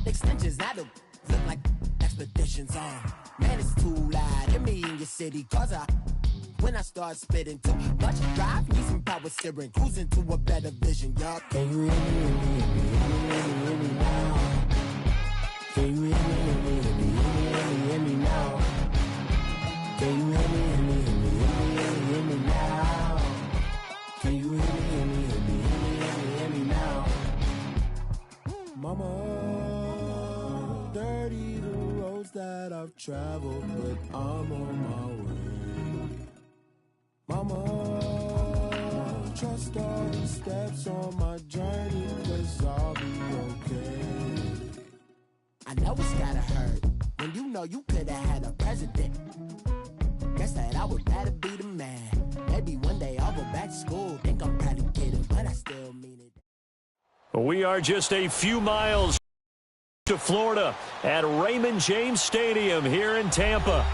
extensions that'll look like expeditions on. Man, it's too loud in me in your city, cause when I start spitting too much drive, need some power steering, cruising to a better vision, y'all. Can you hear me, hear me now? Can you hear me now? Can you hear me now? Can you hear me now? Mama, dirty the roads that I've traveled, but I'm on my way. Mama, trust all the steps on my journey, 'cause I'll be okay. I know it's gotta hurt when you know you could've had a president. Guess that I would rather be the man. Maybe one day I'll go back to school. Think I'm probably kidding, but I still mean it. We are just a few miles to Florida at Raymond James Stadium here in Tampa.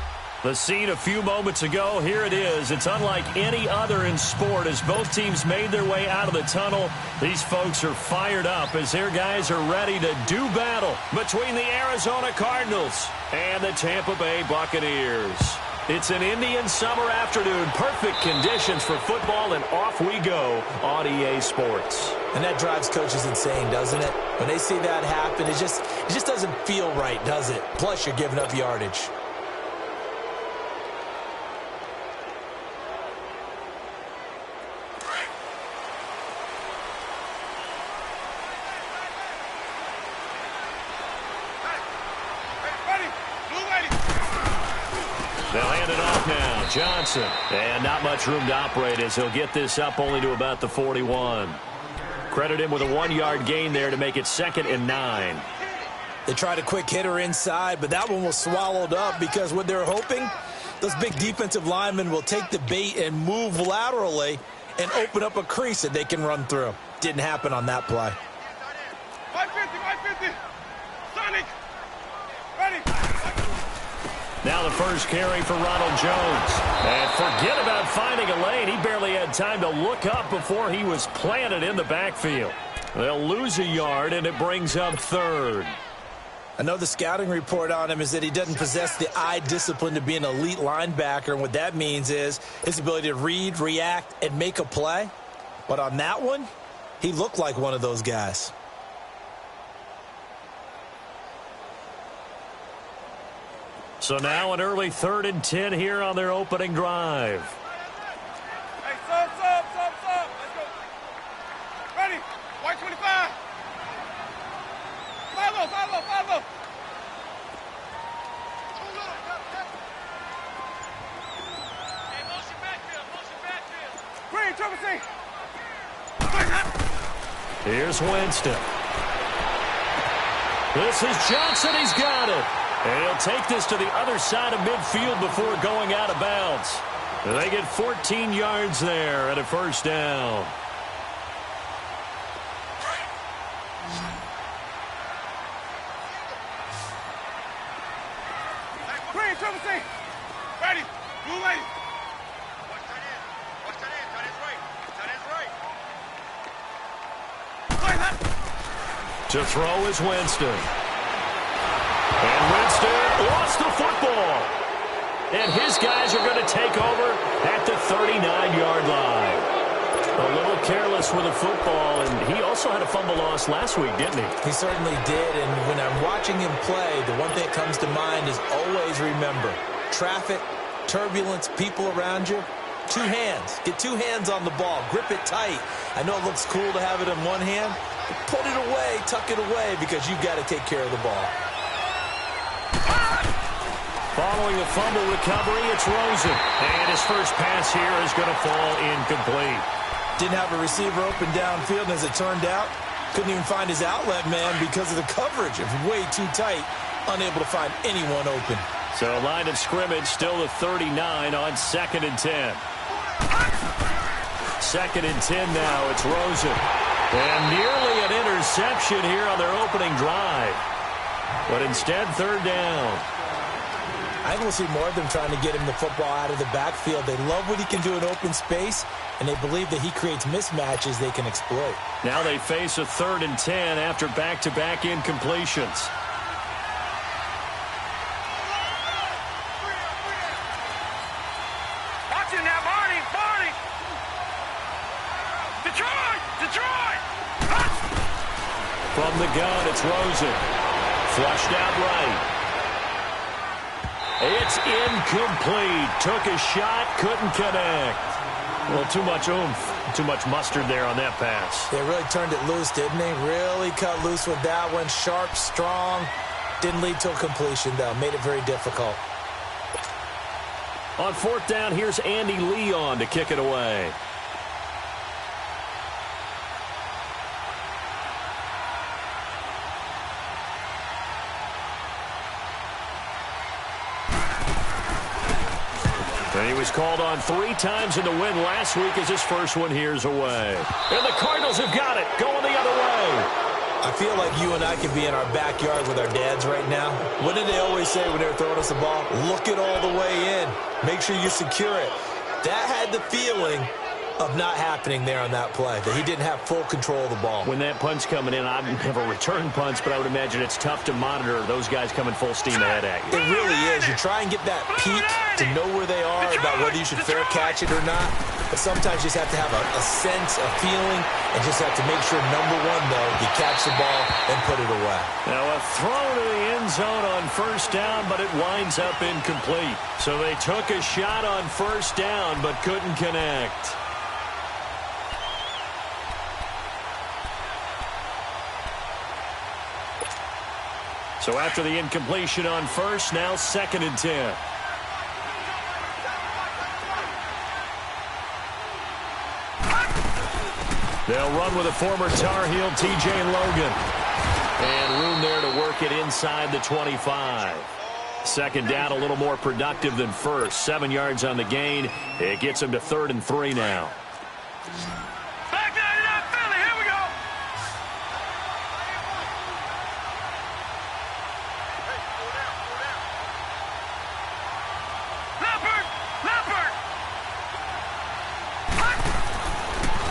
The scene a few moments ago, here it is. It's unlike any other in sport as both teams made their way out of the tunnel. These folks are fired up as their guys are ready to do battle between the Arizona Cardinals and the Tampa Bay Buccaneers. It's an Indian summer afternoon, perfect conditions for football, and off we go on EA Sports. And that drives coaches insane, doesn't it? When they see that happen, it just doesn't feel right, does it? Plus, you're giving up yardage. They'll hand it off now. Johnson. And not much room to operate as he'll get this up only to about the 41. Credit him with a 1-yard gain there to make it 2nd and 9. They tried a quick hitter inside, but that one was swallowed up because what they're hoping, those big defensive linemen will take the bait and move laterally and open up a crease that they can run through. Didn't happen on that play. 550. Sonic. Ready. Now the first carry for Ronald Jones. And forget about finding a lane. He barely had time to look up before he was planted in the backfield. They'll lose a yard, and it brings up 3rd. I know the scouting report on him is that he doesn't possess the eye discipline to be an elite linebacker, and what that means is his ability to read, react, and make a play. But on that one, he looked like one of those guys. So now an early 3rd and 10 here on their opening drive. Hey, sub. Let's go. Ready. White 25. Follow. Hey, motion backfield. Green, Triple C. Here's Winston. This is Johnson. He's got it. And he'll take this to the other side of midfield before going out of bounds. They get 14 yards there at a 1st down. Green, Triple C. Ready. Blue lady. Watch that in. Tight right. To throw is Winston. And Winston lost the football. And his guys are going to take over at the 39-yard line. A little careless with the football, and he also had a fumble loss last week, didn't he? He certainly did, and when I'm watching him play, the one thing that comes to mind is always remember, traffic, turbulence, people around you, 2 hands. Get 2 hands on the ball. Grip it tight. I know it looks cool to have it in one hand, but put it away, tuck it away, because you've got to take care of the ball. Following the fumble recovery, it's Rosen. And his first pass here is going to fall incomplete. Didn't have a receiver open downfield, and as it turned out, couldn't even find his outlet man because of the coverage. It was way too tight, unable to find anyone open. So line of scrimmage still the 39 on 2nd and 10. 2nd and 10 now. It's Rosen. And nearly an interception here on their opening drive. But instead, 3rd down. I will see more of them trying to get him the football out of the backfield. They love what he can do in open space, and they believe that he creates mismatches they can exploit. Now they face a 3rd and 10 after back-to-back incompletions. From the gun, it's Rosen. Flushed out right. It's incomplete. Took a shot, couldn't connect. Well, too much oomph, too much mustard there on that pass. They really turned it loose, didn't they? Really cut loose with that one. Sharp, strong. Didn't lead to a completion, though. Made it very difficult. On fourth down, here's Andy Leon to kick it away. And he was called on 3 times in the win last week as his first one here's away. And the Cardinals have got it, going the other way. I feel like you and I could be in our backyard with our dads right now. What did they always say when they were throwing us the ball? Look it all the way in. Make sure you secure it. That had the feeling of not happening there on that play, that he didn't have full control of the ball. When that punt's coming in, I have a return punch, but I would imagine it's tough to monitor those guys coming full steam ahead at you. It really is. You try and get that peek to know where they are, about whether you should fair catch it or not. But sometimes you just have to have a sense, a feeling, and just have to make sure, number one, though, you catch the ball and put it away. Now a throw to the end zone on first down, but it winds up incomplete. So they took a shot on first down, but couldn't connect. So after the incompletion on first, now 2nd and 10. They'll run with a former Tar Heel, T.J. Logan. And room there to work it inside the 25. Second down, a little more productive than first. 7 yards on the gain. It gets them to 3rd and 3 now.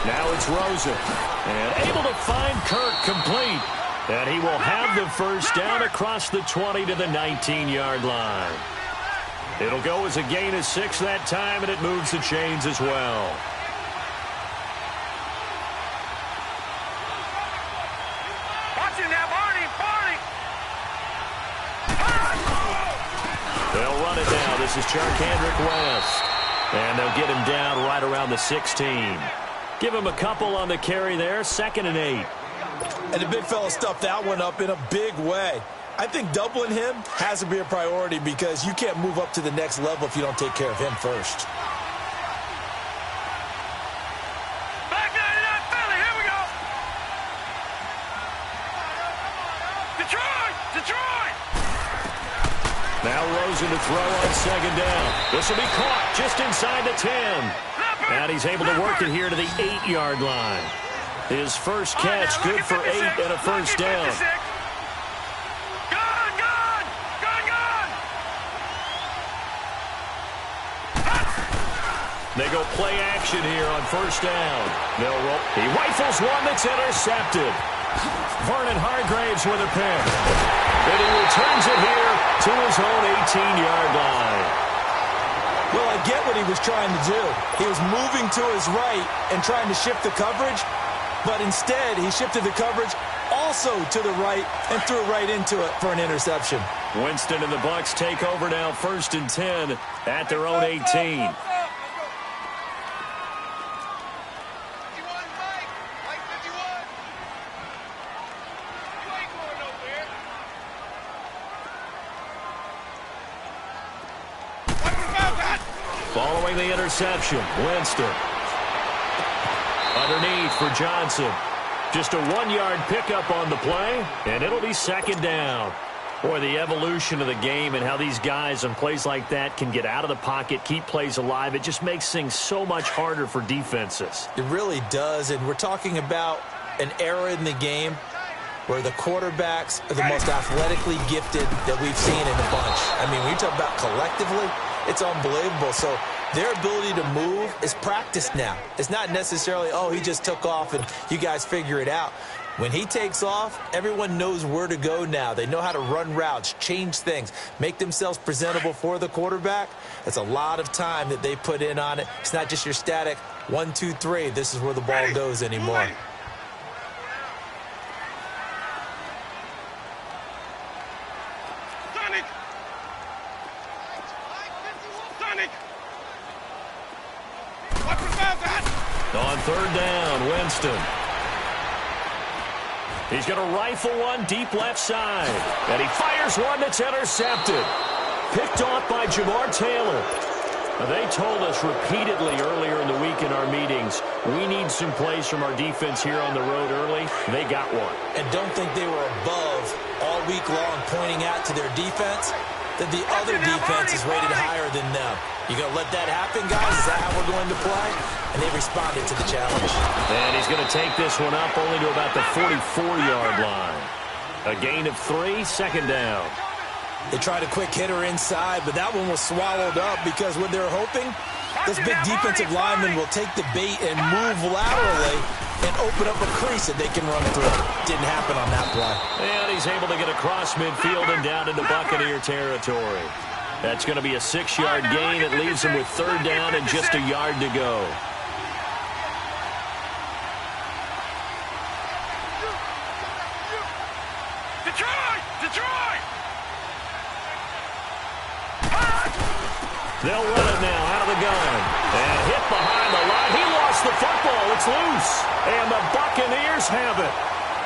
Now it's Rosen, and able to find Kirk complete. And he will have the first down across the 20 to the 19-yard line. It'll go as a gain of 6 that time, and it moves the chains as well. Watching that, Barney! They'll run it now. This is Charkandrick West. And they'll get him down right around the 16. Give him a couple on the carry there. 2nd and 8. And the big fella stuffed that one up in a big way. I think doubling him has to be a priority because you can't move up to the next level if you don't take care of him first. Back down to that Philly. Here we go. Detroit! Now Rosen to throw on 2nd down. This will be caught just inside the 10. And he's able to work it here to the 8-yard line. His first catch, good for 8 and a first down. Gone! They go play action here on first down. They'll roll. He rifles one that's intercepted. Vernon Hargraves with a pick. And he returns it here to his own 18-yard line. Well, I get what he was trying to do. He was moving to his right and trying to shift the coverage, but instead he shifted the coverage also to the right and threw right into it for an interception. Winston and the Bucs take over now, 1st and 10 at their own 18. Following the interception, Winston. Underneath for Johnson. Just a 1-yard pickup on the play, and it'll be 2nd down. Boy, the evolution of the game and how these guys on plays like that can get out of the pocket, keep plays alive, it just makes things so much harder for defenses. It really does, and we're talking about an era in the game where the quarterbacks are the most athletically gifted that we've seen in a bunch. I mean, when you talk about collectively, it's unbelievable. So their ability to move is practiced now. It's not necessarily, oh, he just took off and you guys figure it out. When he takes off, everyone knows where to go now. They know how to run routes, change things, make themselves presentable for the quarterback. It's a lot of time that they put in on it. It's not just your static 1, 2, 3. This is where the ball goes anymore. Third down, Winston. He's going to rifle one deep left side. And he fires one that's intercepted. Picked off by Jamar Taylor. They told us repeatedly earlier in the week in our meetings, we need some plays from our defense here on the road early. They got one. And don't think they were above all week long pointing out to their defense that the other defense is rated higher than them. You going to let that happen, guys? Is that how we're going to play? And they responded to the challenge. And he's going to take this one up only to about the 44-yard line. A gain of 3, second down. They tried a quick hitter inside, but that one was swallowed up because what they're hoping, this big defensive lineman will take the bait and move laterally and open up a crease that they can run through. Didn't happen on that play. And he's able to get across midfield and down into Buccaneer territory. That's going to be a 6-yard gain. It leaves him with third down and just a yard to go. They'll run it now out of the gun. And hit behind the line. He lost the football. It's loose. And the Buccaneers have it.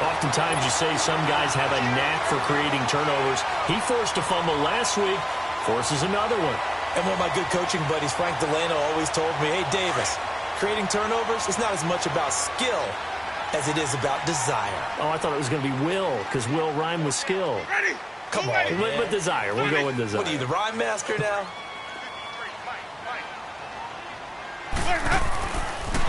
Oftentimes you say some guys have a knack for creating turnovers. He forced a fumble last week. Forces another one. And one of my good coaching buddies, Frank Delano, always told me, hey, Davis, creating turnovers is not as much about skill as it is about desire. Oh, I thought it was going to be will, because will rhyme with skill. Ready? Come on, man. With desire. We'll go with desire. What are you, the rhyme master now?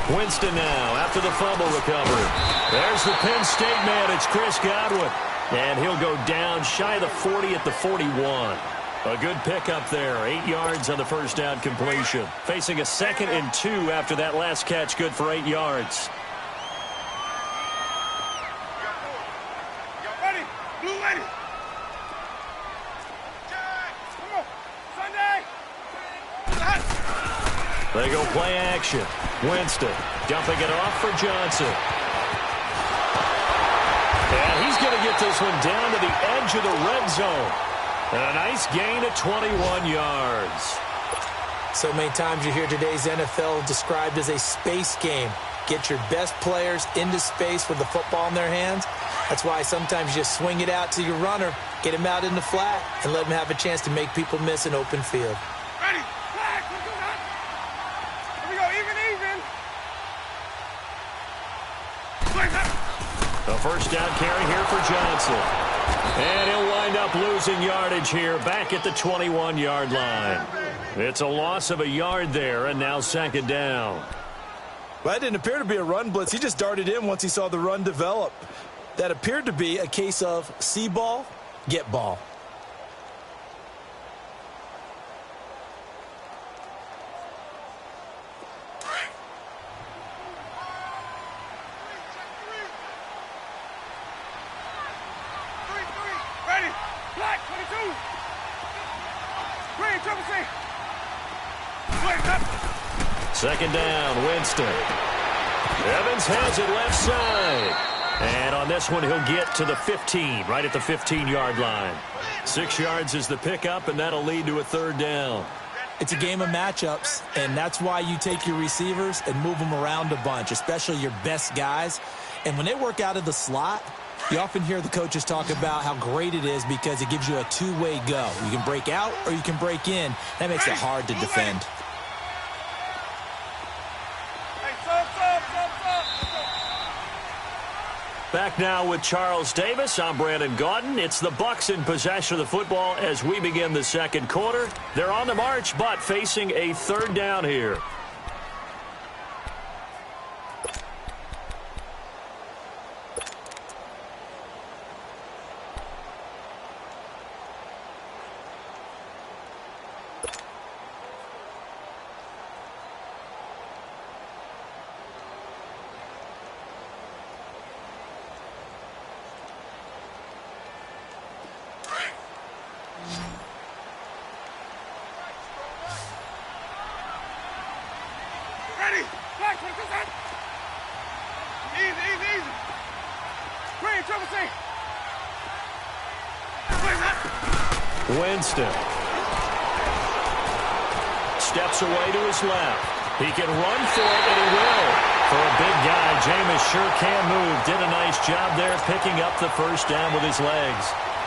Winston now after the fumble recovery. There's the Penn State man. It's Chris Godwin. And he'll go down shy of the 40 at the 41. A good pickup there. 8 yards on the first down completion. Facing a 2nd and 2 after that last catch. Good for 8 yards. Ready? Blue ready. Come on. Sunday. They go play action. Winston dumping it off for Johnson. And he's going to get this one down to the edge of the red zone. And a nice gain of 21 yards. So many times you hear today's NFL described as a space game. Get your best players into space with the football in their hands. That's why sometimes you just swing it out to your runner, get him out in the flat, and let him have a chance to make people miss an open field. Ready? Flag. Let's do that. Here we go. Even. A first down carry here for Johnson. And he'll wind up losing yardage here back at the 21-yard line. It's a loss of a yard there, and now second down. Well, that didn't appear to be a run blitz. He just darted in once he saw the run develop. That appeared to be a case of see ball, get ball. Ready? Black 22. Green, triple C. Second down, Winston. Evans has it left side. And on this one, he'll get to the 15, right at the 15-yard line. 6 yards is the pickup, and that'll lead to a third down. It's a game of matchups, and that's why you take your receivers and move them around a bunch, especially your best guys. And when they work out of the slot, you often hear the coaches talk about how great it is because it gives you a two-way go. You can break out or you can break in. That makes it hard to defend. Back now with Charles Davis. I'm Brandon Gaudin. It's the Bucs in possession of the football as we begin the second quarter. They're on the march, but facing a third down here. Ready? Black 22 set. Easy, easy, easy. Green, triple C. Winston steps away to his left. He can run for it, and he will. For a big guy, Jameis sure can move. Did a nice job there picking up the first down with his legs.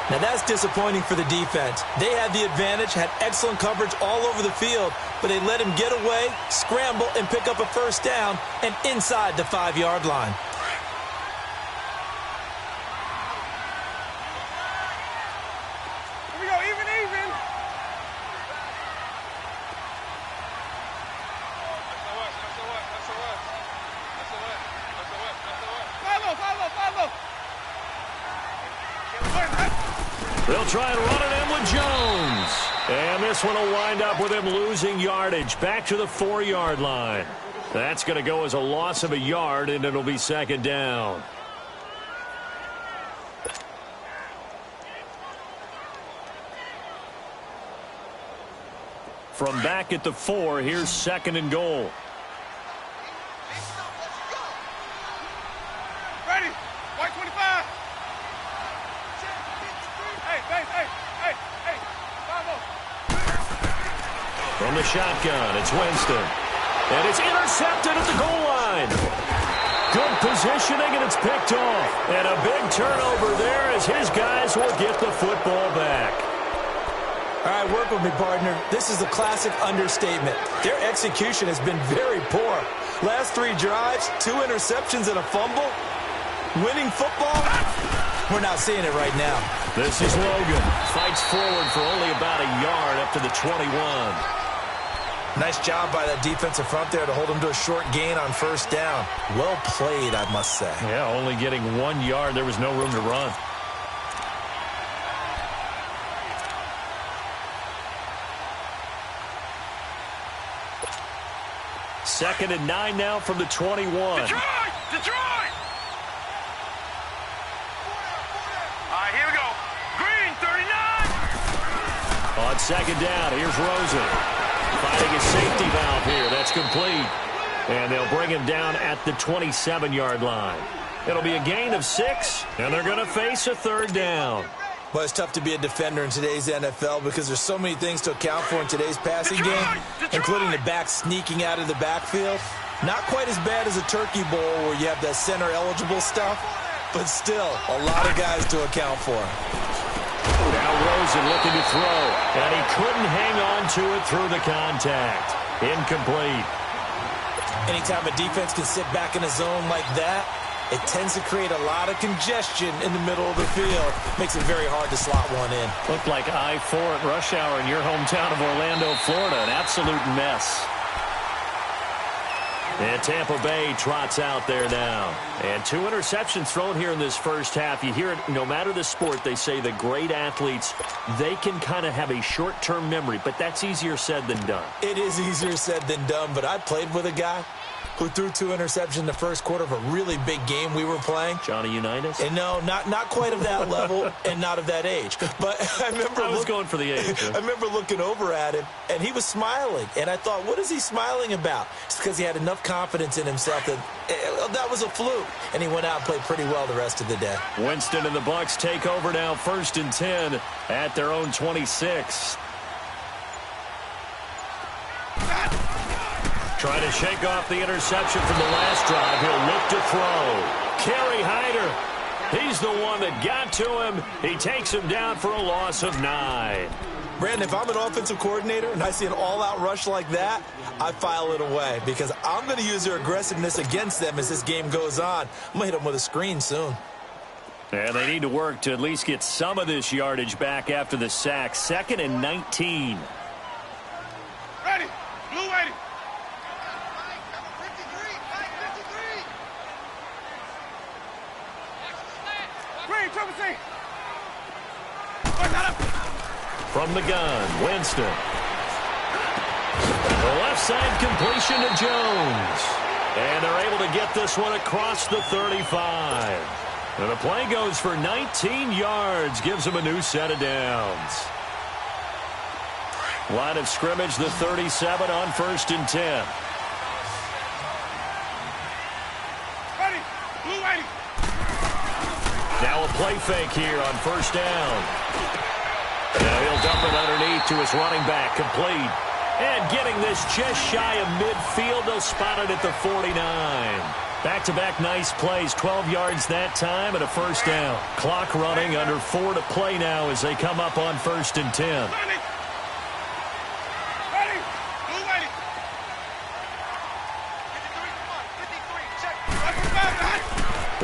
Now that's disappointing for the defense. They had the advantage, had excellent coverage all over the field, but they let him get away, scramble, and pick up a first down and inside the 5-yard line. Here we go, even. They'll try and run it in with Jones. And this one will wind up with him losing yardage back to the 4-yard line. That's going to go as a loss of a yard, and it'll be second down. From back at the 4, here's second and goal. Ready? White 25. Hey. From the shotgun, it's Winston. And it's intercepted at the goal line. Good positioning, and it's picked off. And a big turnover there as his guys will get the football back. All right, work with me, partner. This is a classic understatement. Their execution has been very poor. Last 3 drives, 2 interceptions and a fumble. Winning football? We're not seeing it right now. This is Logan. Fights forward for only about a yard up to the 21. Nice job by that defensive front there to hold him to a short gain on first down. Well played, I must say. Yeah, only getting 1 yard. There was no room to run. Second and 9 now from the 21. Detroit! All right, here we go. Green, 39. On second down, here's Rosen. Finding a safety valve here. That's complete. And they'll bring him down at the 27-yard line. It'll be a gain of 6, and they're going to face a third down. Well, it's tough to be a defender in today's NFL because there's so many things to account for in today's passing game, including the back sneaking out of the backfield. Not quite as bad as a turkey bowl where you have that center-eligible stuff, but still a lot of guys to account for. Now Rosen looking to throw, and he couldn't hang on to it through the contact. Incomplete. Anytime a defense can sit back in a zone like that, it tends to create a lot of congestion in the middle of the field. Makes it very hard to slot one in. Looked like I-4 at rush hour in your hometown of Orlando, Florida. An absolute mess. And Tampa Bay trots out there now. And 2 interceptions thrown here in this first half. You hear it, no matter the sport, they say the great athletes, they can kind of have a short-term memory, but that's easier said than done. It is easier said than done, but I played with a guy who threw 2 interceptions in the first quarter of a really big game we were playing. Johnny Unitas? And no, not quite of that level and not of that age. But I remember I was going for the age. I remember looking over at him, and he was smiling. And I thought, what is he smiling about? It's because he had enough confidence in himself that that was a fluke. And he went out and played pretty well the rest of the day. Winston and the Bucs take over now, 1st and 10 at their own 26. Trying to shake off the interception from the last drive. He'll look to throw. Kerry Hyder. He's the one that got to him. He takes him down for a loss of 9. Brandon, if I'm an offensive coordinator and I see an all-out rush like that, I file it away because I'm going to use their aggressiveness against them as this game goes on. I'm going to hit them with a screen soon. And they need to work to at least get some of this yardage back after the sack. 2nd and 19. Ready. Blue ready. From the gun, Winston. The left side completion to Jones. And they're able to get this one across the 35. And the play goes for 19 yards. Gives them a new set of downs. Line of scrimmage, the 37 on 1st and 10. Ready. Blue ready. Now a play fake here on 1st down. Now he'll dump it underneath to his running back, complete. And getting this just shy of midfield, they'll spot it at the 49. Back-to-back nice plays, 12 yards that time and a first down. Clock running, under 4 to play now as they come up on 1st and 10.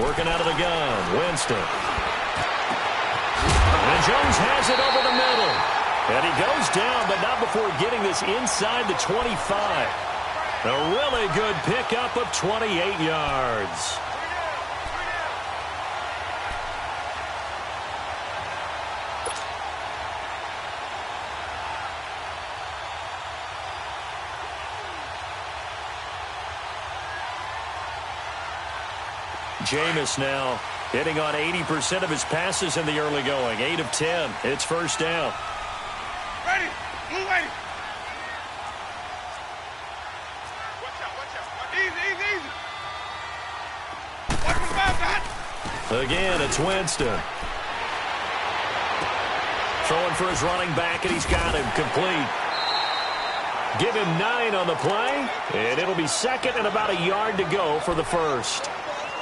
Working out of the gun, Winston. And Jones has it over the middle. And he goes down, but not before getting this inside the 25. A really good pickup of 28 yards. Jameis now hitting on 80% of his passes in the early going. 8 of 10. It's first down. Ready. Blue ready. Easy. Watch him bounce that. Again, it's Winston. Throwing for his running back, and he's got him complete. Give him 9 on the play, and it'll be second and about a yard to go for the first.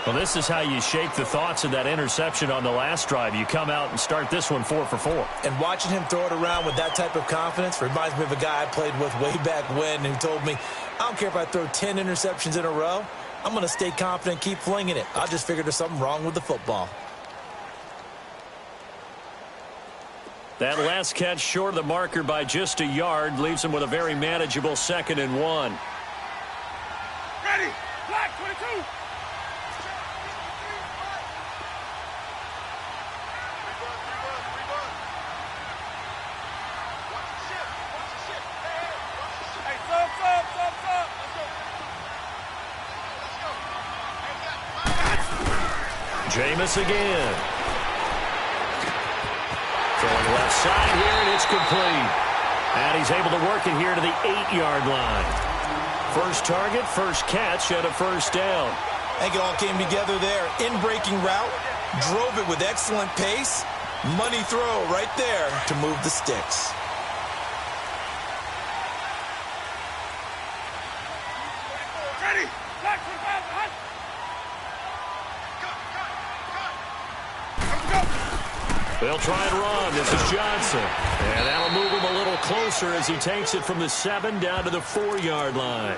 Well, this is how you shake the thoughts of that interception on the last drive. You come out and start this one 4 for 4. And watching him throw it around with that type of confidence reminds me of a guy I played with way back when who told me, I don't care if I throw 10 interceptions in a row. I'm going to stay confident and keep flinging it. I just figured there's something wrong with the football. That last catch short of the marker by just a yard leaves him with a very manageable 2nd and 1. Ready. Black 22. Jameis again. Throwing left side here, and it's complete. And he's able to work it here to the 8-yard line. First target, first catch, and a first down. I think it all came together there. In-breaking route, drove it with excellent pace. Money throw right there to move the sticks. Ready. Black 25. They'll try and run. This is Johnson. And that'll move him a little closer as he takes it from the 7 down to the 4-yard line.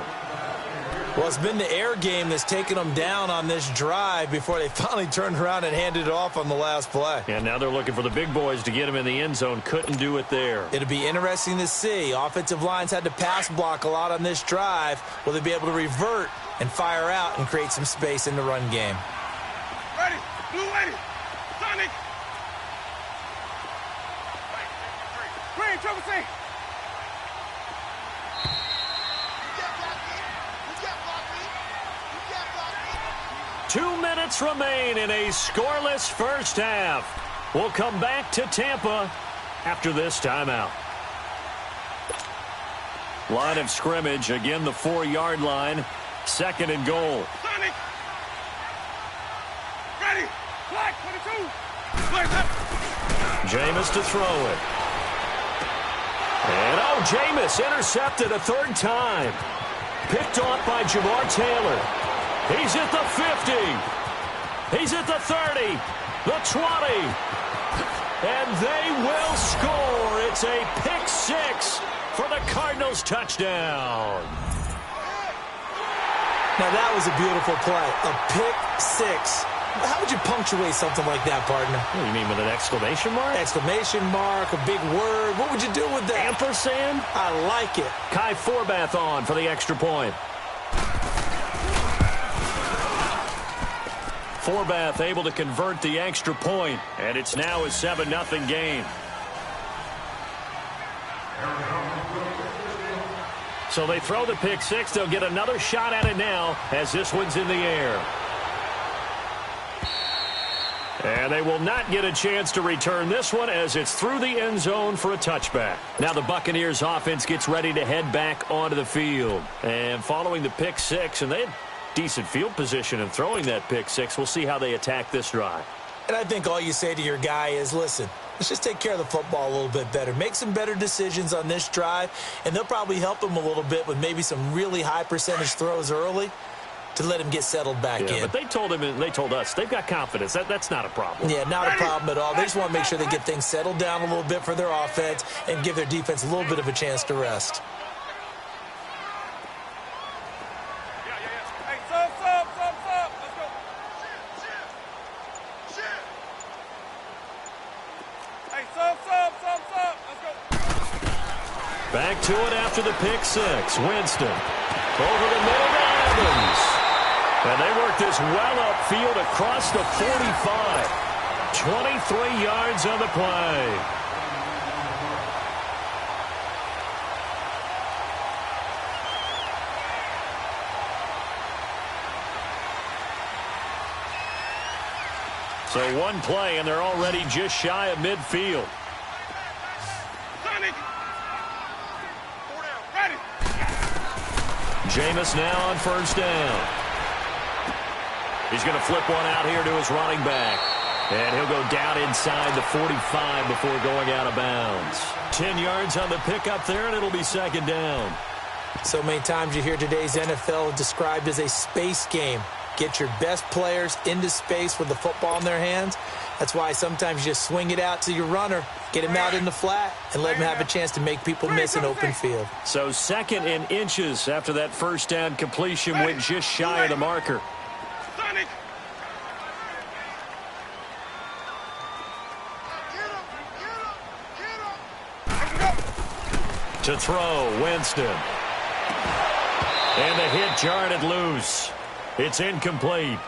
Well, it's been the air game that's taken them down on this drive before they finally turned around and handed it off on the last play. And now they're looking for the big boys to get him in the end zone. Couldn't do it there. It'll be interesting to see. Offensive lines had to pass block a lot on this drive. Will they be able to revert and fire out and create some space in the run game? Ready. Blue ready. Sonic. Green, Triple C. 2 minutes remain in a scoreless first half. We'll come back to Tampa after this timeout. Line of scrimmage, again the 4-yard line. 2nd and goal. Sonic. Ready. Black 22. Black up. Jameis to throw it. And Jameis intercepted a 3rd time. Picked off by Jamar Taylor. He's at the 50. He's at the 30. The 20. And they will score. It's a pick 6 for the Cardinals touchdown. Now that was a beautiful play. A pick 6. How would you punctuate something like that, partner? What do you mean, with an exclamation mark? Exclamation mark, a big word. What would you do with that? Ampersand? I like it. Kai Forbath on for the extra point. Forbath able to convert the extra point, and it's now a 7-0 game. So they throw the pick 6. They'll get another shot at it now as this one's in the air. And they will not get a chance to return this one as it's through the end zone for a touchback. Now the Buccaneers offense gets ready to head back onto the field. And following the pick 6, and they had decent field position in throwing that pick 6, we'll see how they attack this drive. And I think all you say to your guy is, listen, let's just take care of the football a little bit better. Make some better decisions on this drive, and they'll probably help him a little bit with maybe some really high percentage throws early to let him get settled back in. But they told him and they told us they've got confidence. That's not a problem. Yeah, not a problem at all. They just want to make sure they get things settled down a little bit for their offense and give their defense a little bit of a chance to rest. Hey, sub. Let's go. Hey, sub. Let's go. Back to it after the pick six. Winston over the middle to Evans. And they work this well upfield across the 45. 23 yards on the play. So one play, and they're already just shy of midfield. Sonic. 4 down. Ready. Jameis now on first down. He's going to flip one out here to his running back. And he'll go down inside the 45 before going out of bounds. 10 yards on the pickup there, and it'll be second down. So many times you hear today's NFL described as a space game. Get your best players into space with the football in their hands. That's why sometimes you just swing it out to your runner, get him out in the flat, and let him have a chance to make people miss an open field. So second in inches after that first down completion went just shy of the marker. Sonic. To throw, Winston. And the hit jarred it loose. It's incomplete.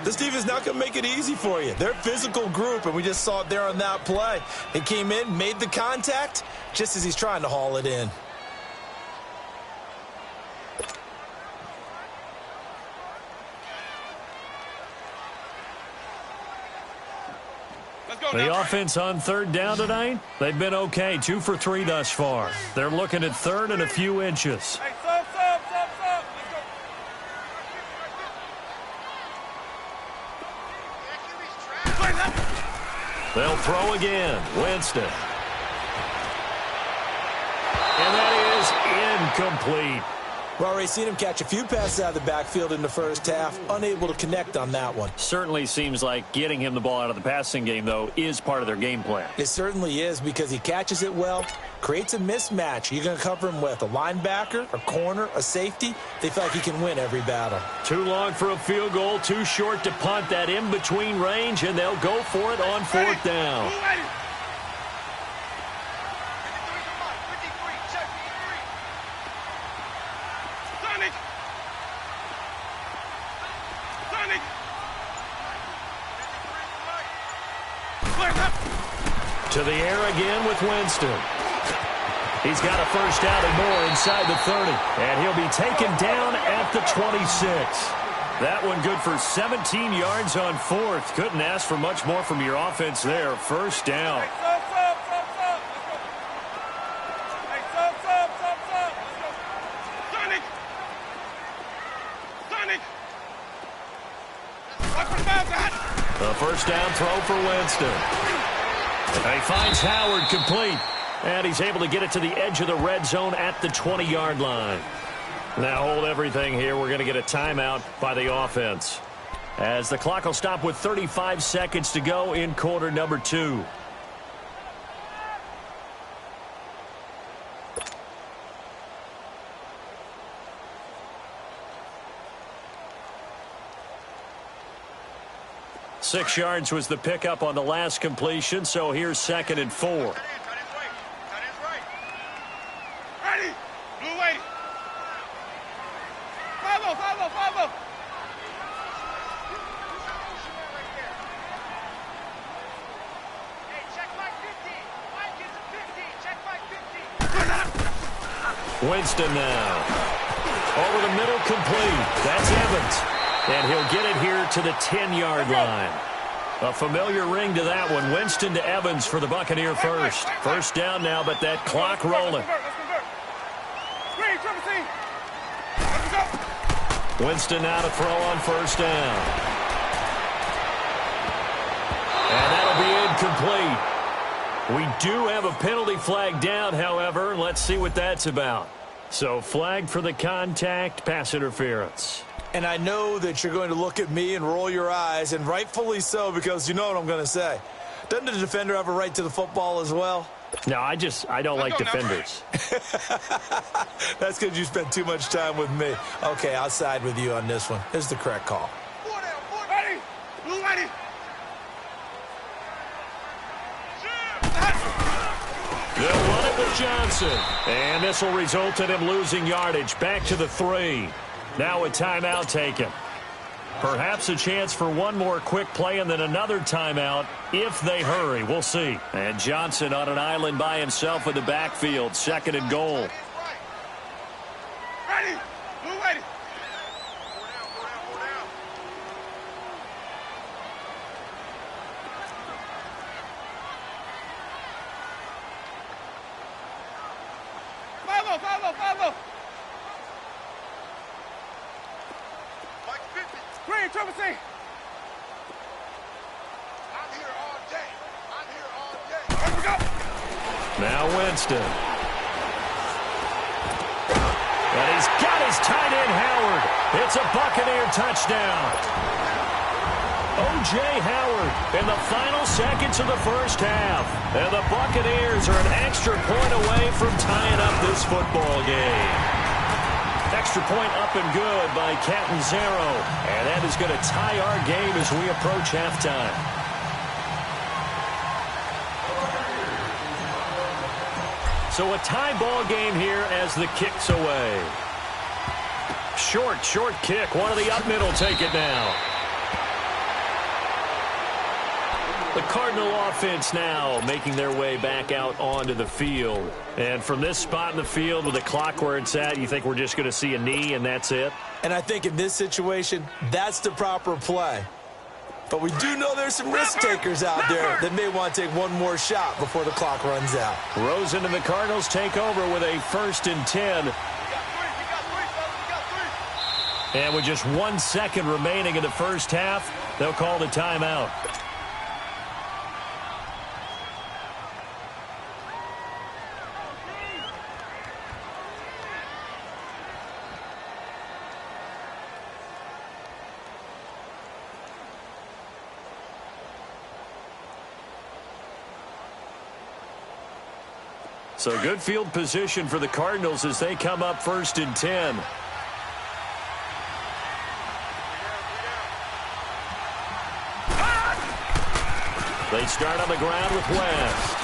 This defense not going to make it easy for you. They're a physical group, and we just saw it there on that play. He came in, made the contact, just as he's trying to haul it in. The offense on third down tonight, they've been okay. 2 for 3 thus far. They're looking at third and a few inches. Hey, sub. Let's go. They'll throw again. Winston. And that is incomplete. We've already seen him catch a few passes out of the backfield in the first half, unable to connect on that one. Certainly seems like getting him the ball out of the passing game, though, is part of their game plan. It certainly is, because he catches it well, creates a mismatch. You're going to cover him with a linebacker, a corner, a safety. They feel like he can win every battle. Too long for a field goal, too short to punt. That in-between range, and they'll go for it on fourth down. To the air again with Winston. He's got a first down and more inside the 30. And he'll be taken down at the 26. That one good for 17 yards on fourth. Couldn't ask for much more from your offense there. First down. A first down throw for Winston. He finds Howard complete, and he's able to get it to the edge of the red zone at the 20-yard line. Now hold everything here. We're going to get a timeout by the offense, as the clock will stop with 35 seconds to go in quarter number 2. Six yards was the pickup on the last completion, so here's second and 4. Ready. Blue waiting. 5-0. Hey, check my 50. Mike is a 50. Check my 50. Winston now. Over the middle, complete. That's Evans. And he'll get it here to the 10-yard line. A familiar ring to that one. Winston to Evans for the Buccaneer first. First down now, but that clock rolling. Winston now to throw on first down. And that'll be incomplete. We do have a penalty flag down, however. Let's see what that's about. So flagged for the contact, pass interference. And I know that you're going to look at me and roll your eyes, and rightfully so, because you know what I'm going to say. Doesn't the defender have a right to the football as well? No, I don't like defenders. That's because you spent too much time with me. Okay, I'll side with you on this one. This is the correct call. Ready? Blue ready? They'll run it with Johnson. And this will result in him losing yardage. Back to the 3. Now a timeout taken. Perhaps a chance for one more quick play and then another timeout if they hurry. We'll see. And Johnson on an island by himself in the backfield. 2nd and goal. Ready? Blue ready? Follow. Mike 50. Green, Triple C. I'm here all day. Here we go. Now Winston. And he's got his tight end, Howard. It's a Buccaneer touchdown. O.J. Howard in the final seconds of the first half. And the Buccaneers are an extra point away from tying up this football game. Extra point up and good by Catanzaro. And that is going to tie our game as we approach halftime. So a tie ball game here as the kick's away. Short kick. One of the up middle take it now. The Cardinal offense now making their way back out onto the field. And from this spot in the field with the clock where it's at, you think we're just going to see a knee and that's it? And I think in this situation, that's the proper play. But we do know there's some risk takers out there that may want to take one more shot before the clock runs out. Rosen and the Cardinals take over with a 1st and 10. And with just 1 second remaining in the first half, they'll call the timeout. So good field position for the Cardinals as they come up 1st and 10. They start on the ground with West.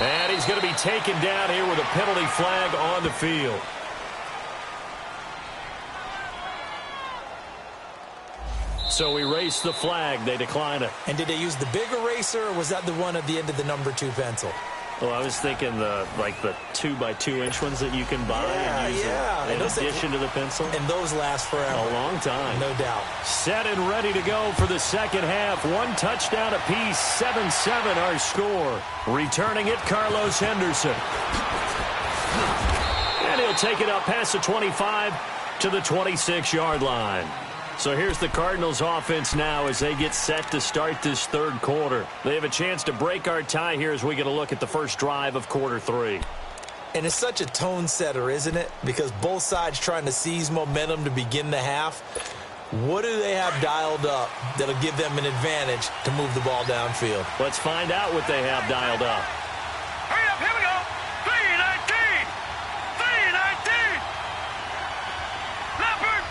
And he's going to be taken down here with a penalty flag on the field. So erase the flag. They decline it. And did they use the big eraser, or was that the one at the end of the number 2 pencil? Well, I was thinking the 2x2-inch ones that you can buy and use in addition to the pencil. And those last forever. A long time. No doubt. Set and ready to go for the second half. 1 touchdown apiece, 7-7 our score. Returning it, Carlos Henderson. And he'll take it up past the 25 to the 26-yard line. So here's the Cardinals offense now as they get set to start this 3rd quarter. They have a chance to break our tie here as we get a look at the first drive of quarter 3. And it's such a tone setter, isn't it? Because both sides trying to seize momentum to begin the half. What do they have dialed up that'll give them an advantage to move the ball downfield? Let's find out what they have dialed up. Hurry up, here we go. 3-19. 3-19. Leopard.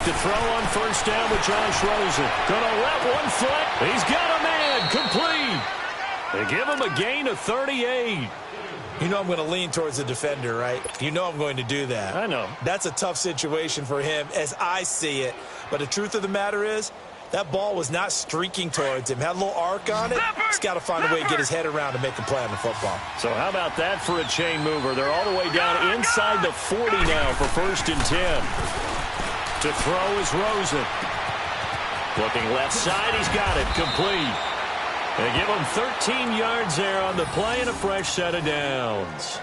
To throw on 1st down with Josh Rosen. Gonna let one foot. He's got a man. Complete. They give him a gain of 38. You know I'm going to lean towards the defender, right? You know I'm going to do that. I know. That's a tough situation for him as I see it. But the truth of the matter is, that ball was not streaking towards him. Had a little arc on it. He's got to find a way to get his head around to make a play on the football. So how about that for a chain mover? They're all the way down inside the 40 now for 1st and 10. To throw is Rosen. Looking left side, he's got it. Complete. They give him 13 yards there on the play and a fresh set of downs.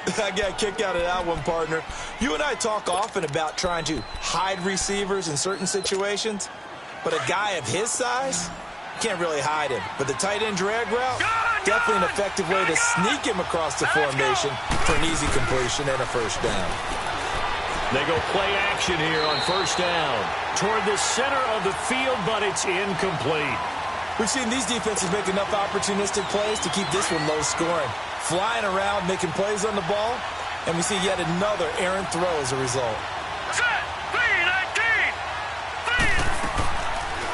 I got a kick out of that one, partner. You and I talk often about trying to hide receivers in certain situations, but a guy of his size can't really hide him. But the tight end drag route, definitely an effective way to sneak him across the formation for an easy completion and a first down. They go play action here on first down toward the center of the field, but it's incomplete. We've seen these defenses make enough opportunistic plays to keep this one low scoring. Flying around, making plays on the ball, and we see yet another errant throw as a result.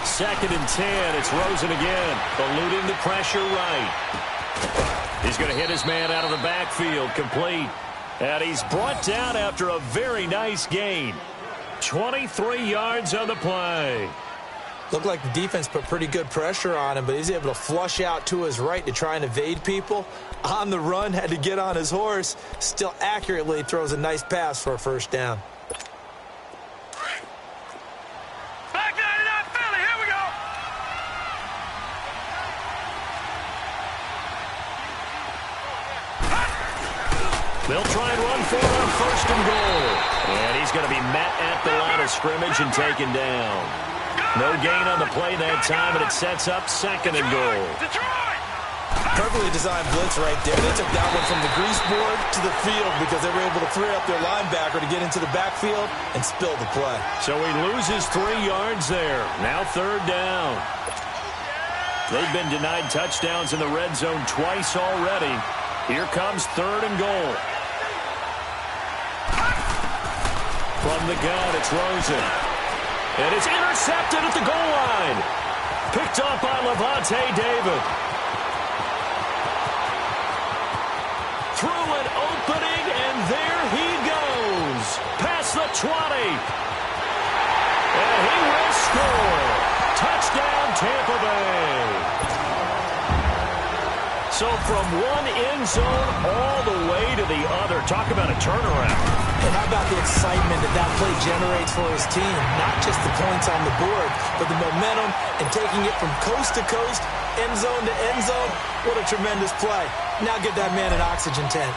Second and 10. It's Rosen again, eluding the pressure right. He's going to hit his man out of the backfield, complete. And he's brought down after a very nice gain. 23 yards on the play. Looked like the defense put pretty good pressure on him, but he's able to flush out to his right to try and evade people. On the run, had to get on his horse. Still accurately throws a nice pass for a first down. They'll try and run for it on first and goal. And he's going to be met at the line of scrimmage and taken down. No gain on the play that time, and it sets up second and goal. Perfectly designed blitz right there. They took that one from the grease board to the field because they were able to free up their linebacker to get into the backfield and spill the play. So he loses 3 yards there. Now third down. They've been denied touchdowns in the red zone twice already. Here comes third and goal. From the gun, it's Rosen. And it's intercepted at the goal line. Picked up by Levante David. Through an opening, and there he goes. Past the 20. And he will score. Touchdown, Tampa Bay. So from one end zone all the way to the other. Talk about a turnaround. And how about the excitement that play generates for his team? Not just the points on the board, but the momentum and taking it from coast to coast, end zone to end zone. What a tremendous play. Now get that man an oxygen tent.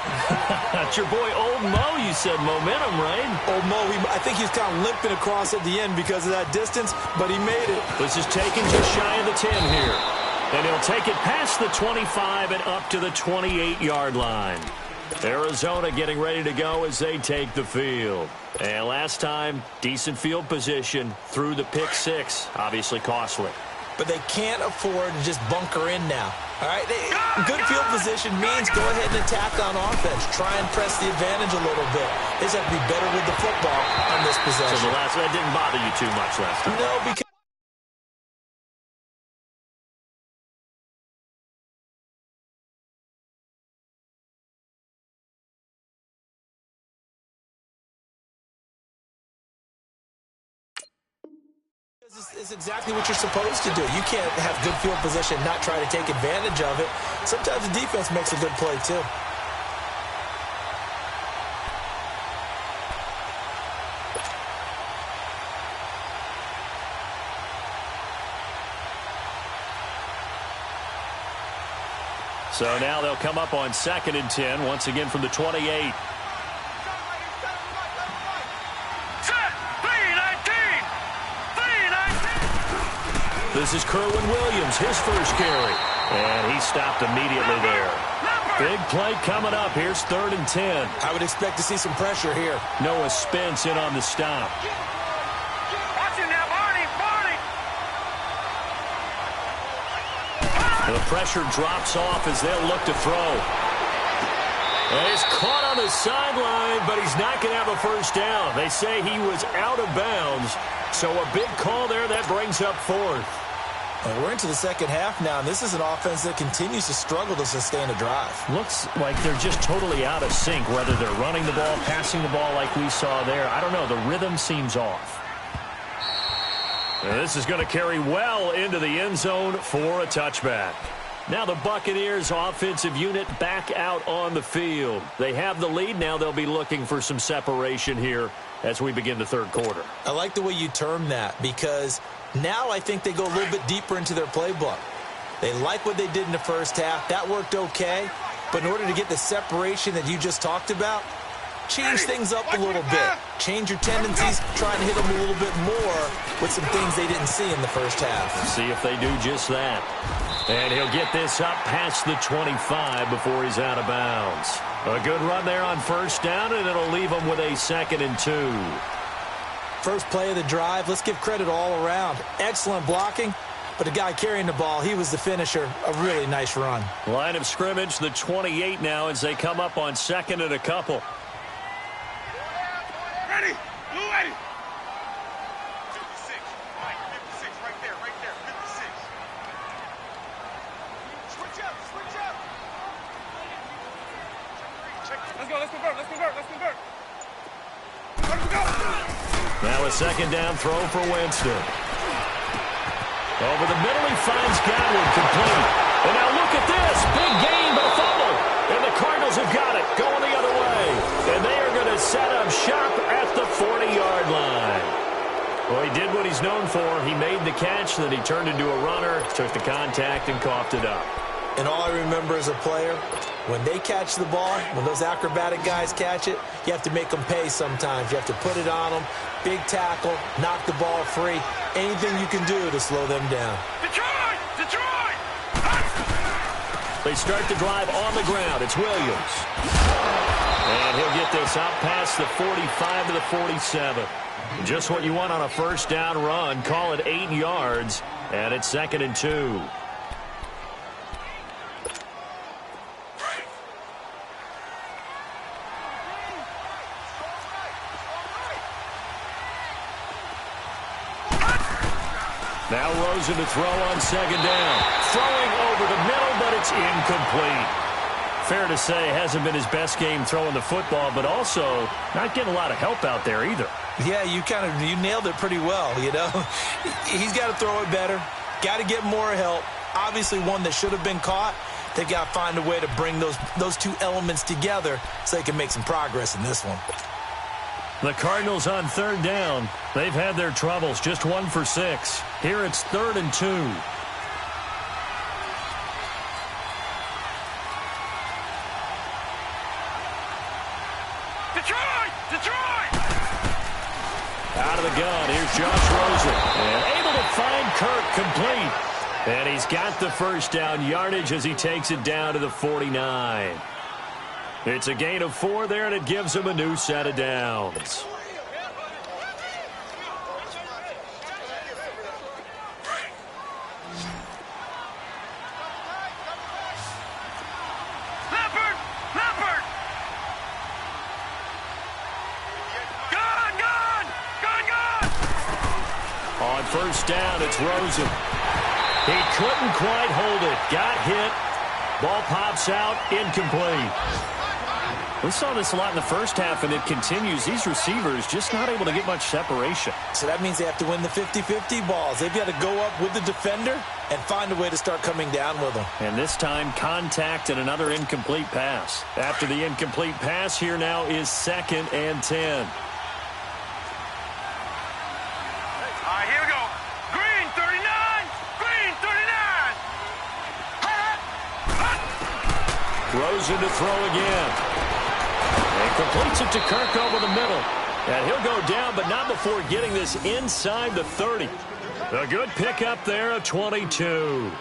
That's your boy Old Mo, you said. Momentum, right? Old Mo, I think he's kind of limping across at the end because of that distance, but he made it. This is taken just shy of the 10 here. And he'll take it past the 25 and up to the 28-yard line. Arizona getting ready to go as they take the field. And last time, decent field position through the pick six. Obviously costly. But they can't afford to just bunker in now. All right, good field position means go ahead and attack on offense. Try and press the advantage a little bit. They just have to be better with the football on this possession. So that didn't bother you too much last time? No, because it's exactly what you're supposed to do. You can't have good field position, not try to take advantage of it. Sometimes the defense makes a good play, too. So now they'll come up on second and 10, once again from the 28. This is Kerwin Williams, his first carry. And he stopped immediately there. Big play coming up. Here's third and 10. I would expect to see some pressure here. Noah Spence in on the stop. Watch him now, Barney. And the pressure drops off as they'll look to throw. And he's caught on the sideline, but he's not going to have a first down. They say he was out of bounds. So a big call there that brings up fourth. And we're into the second half now, and this is an offense that continues to struggle to sustain a drive. Looks like they're just totally out of sync, whether they're running the ball, passing the ball like we saw there. I don't know. The rhythm seems off. And this is going to carry well into the end zone for a touchback. Now the Buccaneers offensive unit back out on the field. They have the lead. Now they'll be looking for some separation here as we begin the third quarter. I like the way you term that because now I think they go a little bit deeper into their playbook. They like what they did in the first half. That worked okay. But in order to get the separation that you just talked about, change things up a little bit. Change your tendencies, try and hit them a little bit more with some things they didn't see in the first half. Let's see if they do just that. And he'll get this up past the 25 before he's out of bounds. A good run there on first down, and it'll leave him with a 2nd and 2. First play of the drive, let's give credit all around. Excellent blocking, but the guy carrying the ball, he was the finisher. A really nice run. Line of scrimmage, the 28 now as they come up on 2nd and a couple. Ready? Blue ready. 56. Mike, 56. Right there. 56. Switch up. Let's convert. Now a 2nd down throw for Winston. Over the middle, he finds Godwin complete. And now look at this. Big gain, but a fumble. And the Cardinals have got it, going the other way. And they are going to set up shop at the 40-yard line. Well, he did what he's known for. He made the catch, then he turned into a runner, took the contact, and coughed it up. And all I remember as a player, when they catch the ball, when those acrobatic guys catch it, you have to make them pay sometimes. You have to put it on them, big tackle, knock the ball free, anything you can do to slow them down. Detroit! They start the drive on the ground. It's Williams. And he'll get this out past the 45 to the 47. Just what you want on a first down run. Call it 8 yards, and it's 2nd and 2. Now Rosen to throw on 2nd down. Throwing over the middle, but it's incomplete. Fair to say, hasn't been his best game throwing the football, but also not getting a lot of help out there either. Yeah, you nailed it pretty well, you know. He's got to throw it better. Got to get more help. Obviously one that should have been caught. They've got to find a way to bring those two elements together so they can make some progress in this one. The Cardinals on 3rd down. They've had their troubles, just 1 for 6. Here it's 3rd and 2. Detroit! Out of the gun, here's Josh Rosen. And able to find Kirk complete. And he's got the first down yardage as he takes it down to the 49. It's a gain of 4 there, and it gives him a new set of downs. Leopard! Gun! On first down, it's Rosen. He couldn't quite hold it. Got hit. Ball pops out, incomplete. We saw this a lot in the first half, and it continues. These receivers just not able to get much separation. So that means they have to win the 50-50 balls. They've got to go up with the defender and find a way to start coming down with them. And this time, contact and another incomplete pass. After the incomplete pass, here now is 2nd and 10. All right, here we go. Green 39! Rosen to throw again. And completes it to Kirk over the middle. And he'll go down, but not before getting this inside the 30. A good pickup there of 22.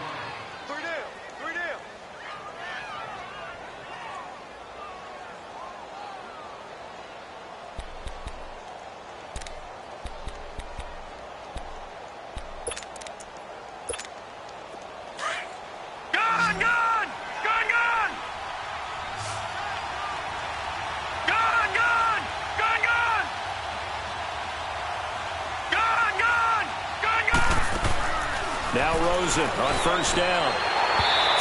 Now Rosen on first down.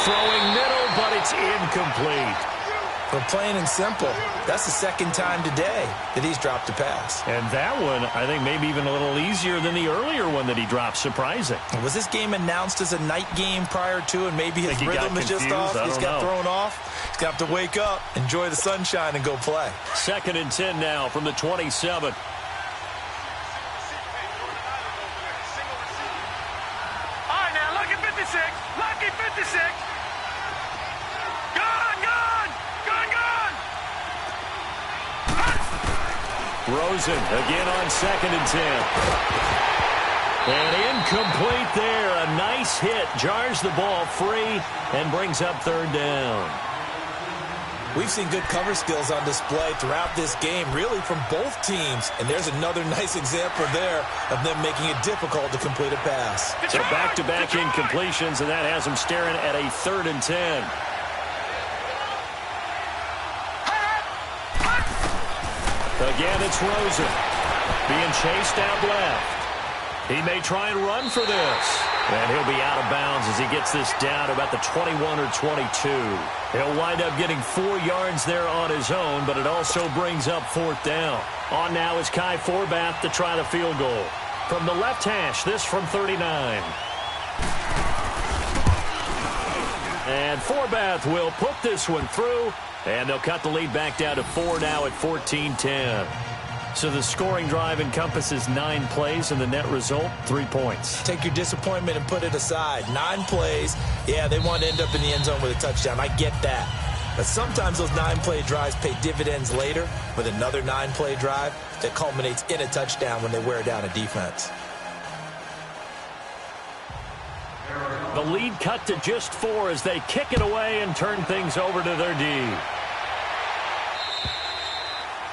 Throwing middle, but it's incomplete. But plain and simple, that's the 2nd time today that he's dropped a pass. And that one, I think, maybe even a little easier than the earlier one that he dropped. Surprising. Was this game announced as a night game prior to, and maybe his rhythm is just off? He's got thrown off. He's got to wake up, enjoy the sunshine, and go play. 2nd and 10 now from the 27. Lucky 56. Gun! Rosen again on 2nd and 10. And incomplete there. A nice hit. Jars the ball free and brings up 3rd down. We've seen good cover skills on display throughout this game, really from both teams. And there's another nice example there of them making it difficult to complete a pass. So back-to-back incompletions, and that has them staring at a 3rd and 10. Again, it's Rosen being chased out left. He may try and run for this. And he'll be out of bounds as he gets this down about the 21 or 22. He'll wind up getting 4 yards there on his own, but it also brings up 4th down. On now is Kai Forbath to try the field goal. From the left hash, this from 39. And Forbath will put this one through, and they'll cut the lead back down to 4 now at 14-10. So the scoring drive encompasses 9 plays, and the net result, 3 points. Take your disappointment and put it aside. 9 plays. Yeah, they want to end up in the end zone with a touchdown. I get that. But sometimes those 9-play drives pay dividends later with another 9-play drive that culminates in a touchdown when they wear down a defense. The lead cut to just 4 as they kick it away and turn things over to their D.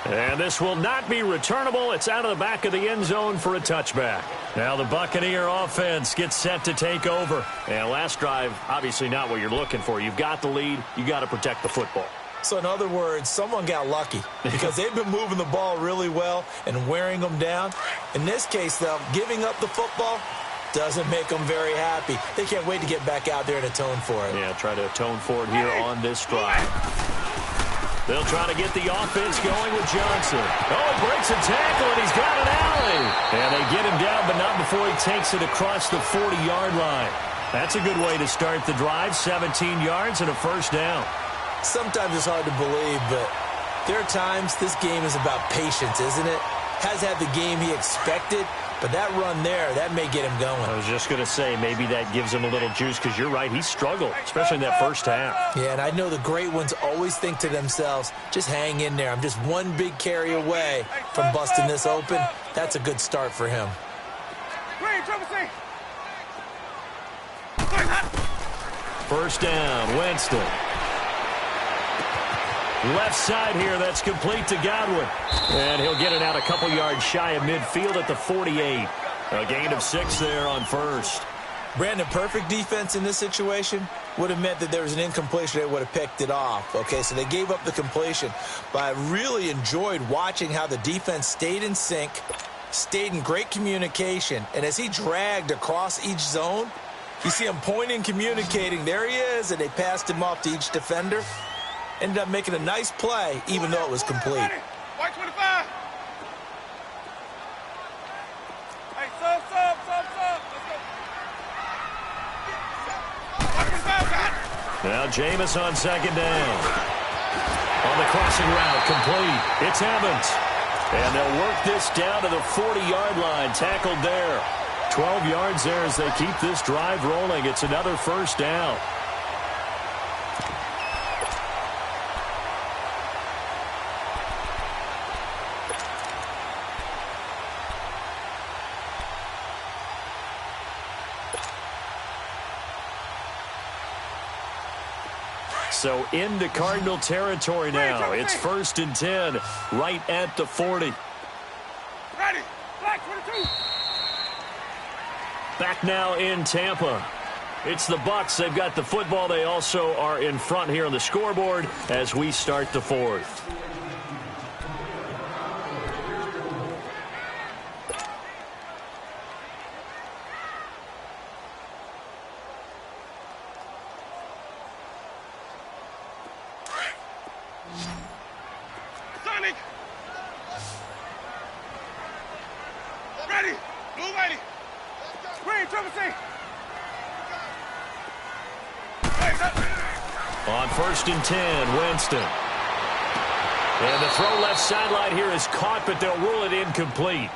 And this will not be returnable. It's out of the back of the end zone for a touchback. Now the Buccaneer offense gets set to take over. And last drive, obviously not what you're looking for. You've got the lead. You got to protect the football. So in other words, someone got lucky because they've been moving the ball really well and wearing them down. In this case, though, giving up the football doesn't make them very happy. They can't wait to get back out there and atone for it. Yeah, try to atone for it here on this drive. They'll try to get the offense going with Johnson. Oh, he breaks a tackle, and he's got an alley. And they get him down, but not before he takes it across the 40-yard line. That's a good way to start the drive. 17 yards and a 1st down. Sometimes it's hard to believe, but there are times this game is about patience, isn't it? Has had the game he expected, but that run there, that may get him going. I was just going to say, maybe that gives him a little juice, because you're right, he struggled, especially in that first half. Yeah, and I know the great ones always think to themselves, just hang in there. I'm just one big carry away from busting this open. That's a good start for him. First down, Winston. Left side here, that's complete to Godwin. And he'll get it out a couple yards shy of midfield at the 48. A gain of 6 there on 1st. Brandon, perfect defense in this situation would have meant that there was an incompletion. They would have picked it off. Okay, so they gave up the completion. But I really enjoyed watching how the defense stayed in sync, stayed in great communication. And as he dragged across each zone, you see him pointing, communicating. There he is, and they passed him off to each defender. Ended up making a nice play, even though it was complete. White 25. Hey, sub. Let's go. White 25, got it. Now Jameis on 2nd down. On the crossing route, complete. It's Evans. And they'll work this down to the 40-yard line. Tackled there. 12 yards there as they keep this drive rolling. It's another 1st down. So into Cardinal territory now. It's 1st and 10, right at the 40. Ready. Black 22. Back now in Tampa. It's the Bucs. They've got the football. They also are in front here on the scoreboard as we start the 4th. Sonic. Ready. Blue lady. Green, triple C. On 1st and 10, Winston. And the throw left sideline here is caught, but they'll rule it incomplete.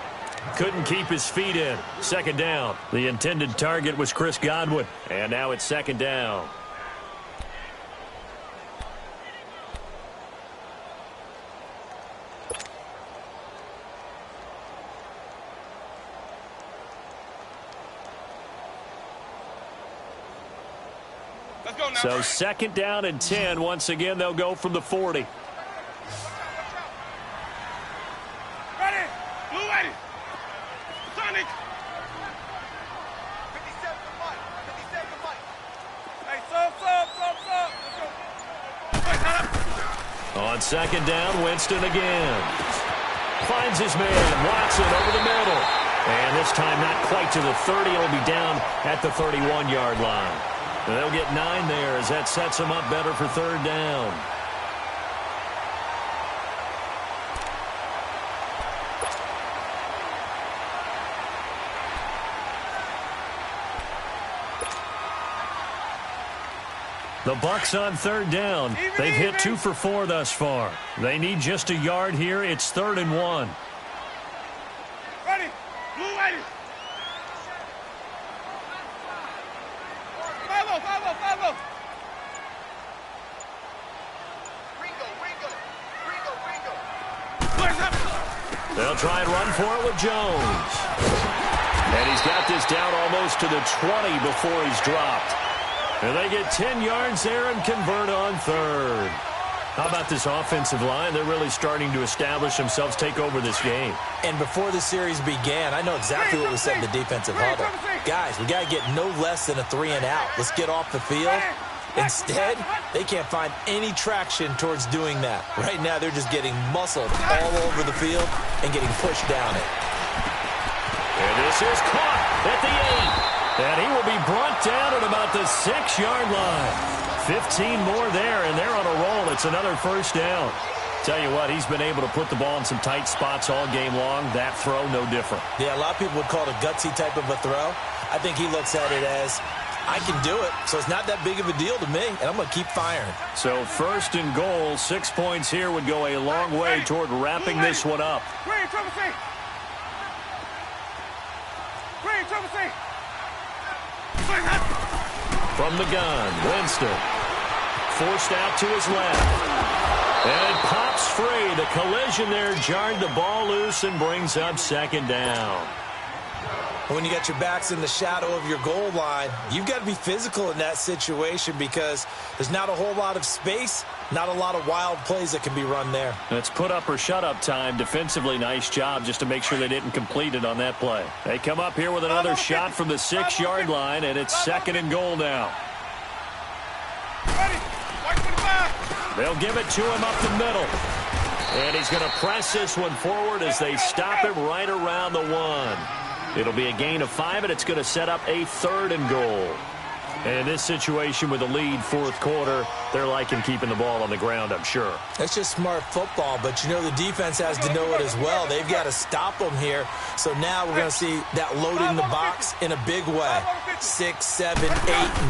Couldn't keep his feet in. 2nd down. The intended target was Chris Godwin. And now it's 2nd down. Let's go now. So second down and 10. Once again, they'll go from the 40. Ready. Blue ready. Sonic. 57 for Mike. 57 for Mike. Hey, sub. Let's go. On second down, Winston again. Finds his man, Watson, over the middle. And this time not quite to the 30. It'll be down at the 31-yard line. And they'll get 9 there as that sets them up better for third down. The Bucs on third down. They've hit 2 for 4 thus far. They need just a yard here. It's 3rd and 1. Ready. Blue ready. Follow. Ringo. They'll try and run for it with Jones. And he's got this down almost to the 20 before he's dropped. And they get 10 yards there and convert on third. How about this offensive line? They're really starting to establish themselves, take over this game. And before the series began, I know exactly what was said in the defensive huddle. Guys, we got to get no less than a 3 and out. Let's get off the field. Instead, they can't find any traction towards doing that. Right now, they're just getting muscled all over the field and getting pushed down it. And this is caught at the 8. And he will be brought down at about the 6-yard line. 15 more there, and they're on a roll. It's another first down. Tell you what, he's been able to put the ball in some tight spots all game long. That throw, no different. Yeah, a lot of people would call it a gutsy type of a throw. I think he looks at it as, I can do it, so it's not that big of a deal to me, and I'm going to keep firing. So 1st and goal, 6 points here would go a long way toward wrapping this one up. Green, triple C. From the gun, Winston. Forced out to his left. And it pops free. The collision there jarred the ball loose and brings up second down. When you got your backs in the shadow of your goal line, you've got to be physical in that situation because there's not a whole lot of space, not a lot of wild plays that can be run there. It's put up or shut up time. Defensively, nice job just to make sure they didn't complete it on that play. They come up here with another shot from the 6-yard line, and it's 2nd and goal now. They'll give it to him up the middle. And he's going to press this one forward as they stop him right around the 1. It'll be a gain of 5, and it's going to set up a 3rd and goal. And in this situation with the lead, 4th quarter, they're liking keeping the ball on the ground, I'm sure. That's just smart football, but you know the defense has to know it as well. They've got to stop them here. So now we're going to see that loading the box in a big way. 6, 7, 8,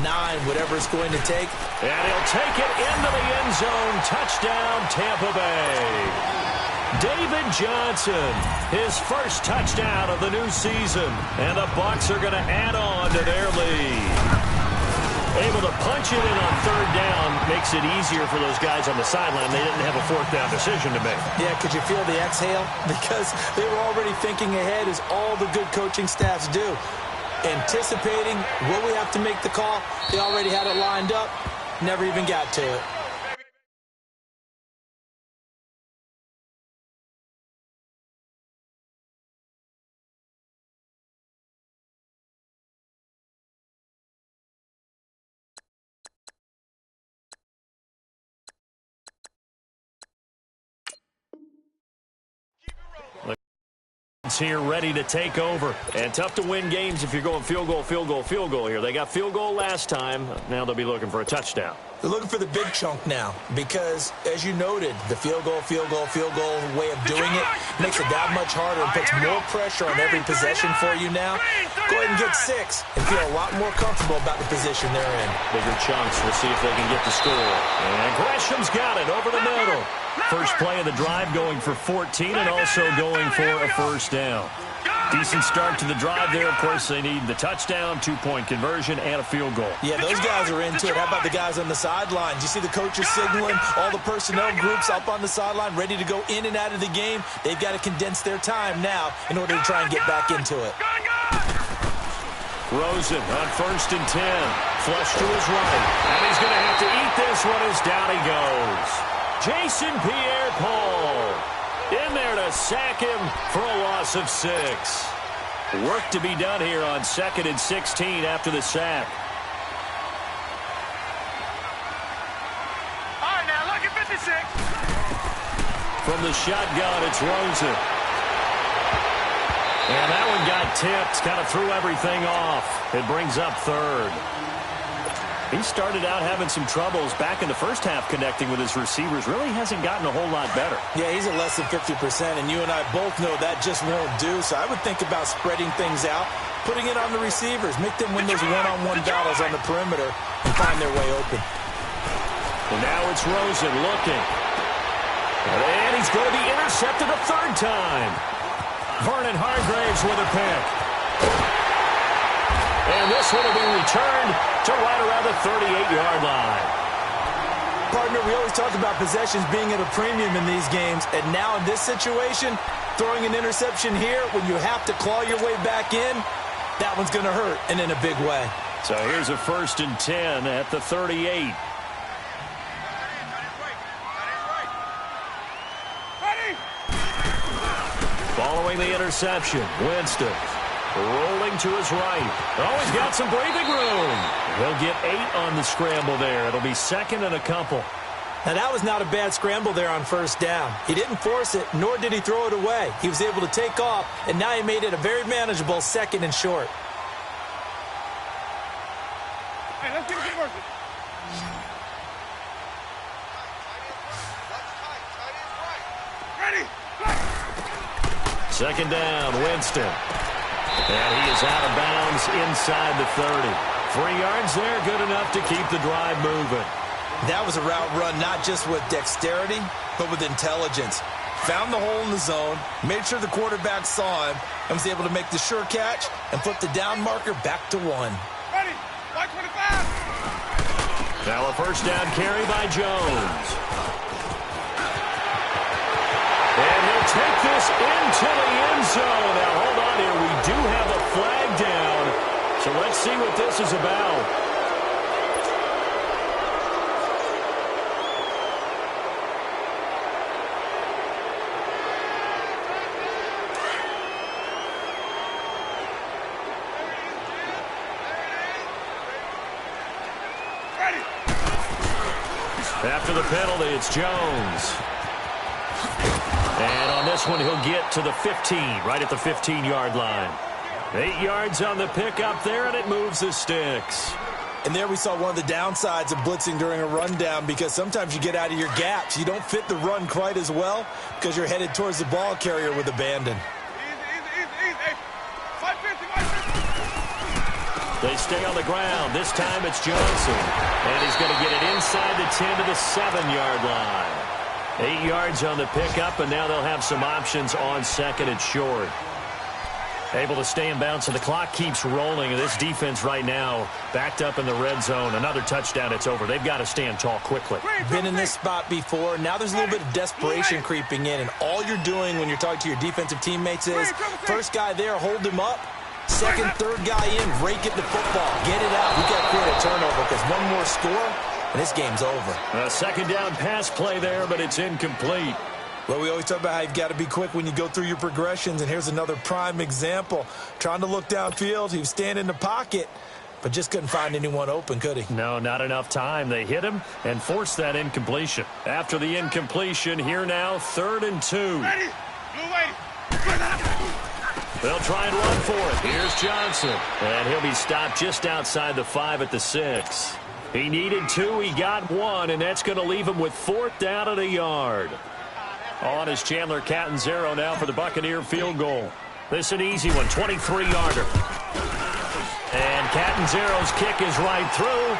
9, whatever it's going to take. And he'll take it into the end zone. Touchdown, Tampa Bay. David Johnson, his first touchdown of the new season. And the Bucs are going to add on to their lead. Able to punch it in on 3rd down makes it easier for those guys on the sideline. They didn't have a 4th down decision to make. Yeah, could you feel the exhale? Because they were already thinking ahead, as all the good coaching staffs do. Anticipating, will we have to make the call? They already had it lined up. Never even got to it. Here ready to take over. And tough to win games if you're going field goal here. They got field goal last time. Now they'll be looking for a touchdown. They're looking for the big chunk now because, as you noted, the field goal way of doing it makes it that much harder and puts more pressure on every possession for you now. Go ahead and get 6 and feel a lot more comfortable about the position they're in. Bigger chunks. We'll see if they can get the score. And Gresham's got it over the middle. First play of the drive going for 14 and also going for a first down. Decent start to the drive there. Of course, they need the touchdown, 2-point conversion, and a field goal. Yeah, those guys are into it. How about the guys on the sidelines? You see the coaches signaling, all the personnel groups up on the sideline, ready to go in and out of the game. They've got to condense their time now in order to try and get back into it. Rosen on 1st and 10. Flush to his right. And he's going to have to eat this one as down he goes. Jason Pierre-Paul in there to sack him for a loss of 6. Work to be done here on 2nd and 16 after the sack. All right, now look at 56. From the shotgun, it's Rosen. And that one got tipped, kind of threw everything off. It brings up 3rd. He started out having some troubles back in the first half connecting with his receivers. Really hasn't gotten a whole lot better. Yeah, he's at less than 50%, and you and I both know that just won't do. So I would think about spreading things out, putting it on the receivers, make them win those one-on-one battles on the perimeter and find their way open. And now it's Rosen looking. And he's going to be intercepted a 3rd time. Vernon Hargraves with a pick. And this one will be returned to right around the 38-yard line. Partner, we always talk about possessions being at a premium in these games, and now in this situation, throwing an interception here when you have to claw your way back in, that one's going to hurt, and in a big way. So here's a 1st and 10 at the 38. Following the interception, Winston rolling to his right. Oh, he's got some breathing room. He'll get 8 on the scramble there. It'll be 2nd and a couple. Now, that was not a bad scramble there on 1st down. He didn't force it, nor did he throw it away. He was able to take off, and now he made it a very manageable 2nd and short. Hey, let's get it converted. Ready? 2nd down, Winston. And he is out of bounds inside the 30. 3 yards there, good enough to keep the drive moving. That was a route run not just with dexterity, but with intelligence. Found the hole in the zone, made sure the quarterback saw him, and was able to make the sure catch and flip the down marker back to 1. Ready? 525. Now a 1st down carry by Jones. And he'll take this into the end zone. Now, hold on here. We do have a flag down. So let's see what this is about. Ready? After the penalty, it's Jones. And on this one, he'll get to the 15, right at the 15-yard line. 8 yards on the pickup there, and it moves the sticks. And there we saw one of the downsides of blitzing during a rundown, because sometimes you get out of your gaps. You don't fit the run quite as well because you're headed towards the ball carrier with abandon. Easy. 550. They stay on the ground. This time it's Johnson. And he's going to get it inside the 10 to the 7-yard line. 8 yards on the pickup, and now they'll have some options on 2nd and short. Able to stay in bounds, so the clock keeps rolling. And this defense right now backed up in the red zone. Another touchdown, it's over. They've got to stand tall quickly. Been in this spot before. Now there's a little bit of desperation creeping in, and all you're doing when you're talking to your defensive teammates is first guy there, hold him up. Second, third guy in, rake it to football. Get it out. We've got to create a turnover because one more score, and this game's over. A 2nd down pass play there, but it's incomplete. Well, we always talk about how you've got to be quick when you go through your progressions, and here's another prime example. Trying to look downfield, he was standing in the pocket, but just couldn't find anyone open, could he? No, not enough time. They hit him and forced that incompletion. After the incompletion, here now, 3rd and 2. Ready? Blue lady. They'll try and run for it. Here's Johnson, and he'll be stopped just outside the 5 at the 6. He needed 2, he got 1, and that's going to leave him with 4th down at a yard. On is Chandler Catanzaro now for the Buccaneer field goal. This an easy one, 23-yarder. And Catanzaro's kick is right through,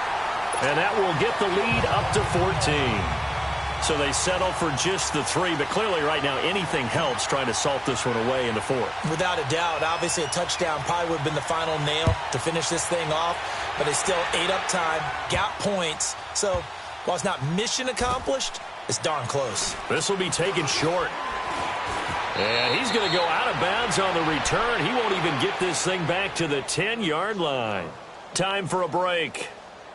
and that will get the lead up to 14. So they settle for just the 3, but clearly right now anything helps trying to salt this one away in the 4th. Without a doubt, obviously a touchdown probably would have been the final nail to finish this thing off, but it's still ate up time, got points. So while it's not mission accomplished, it's darn close. This will be taken short. And he's going to go out of bounds on the return. He won't even get this thing back to the 10-yard line. Time for a break.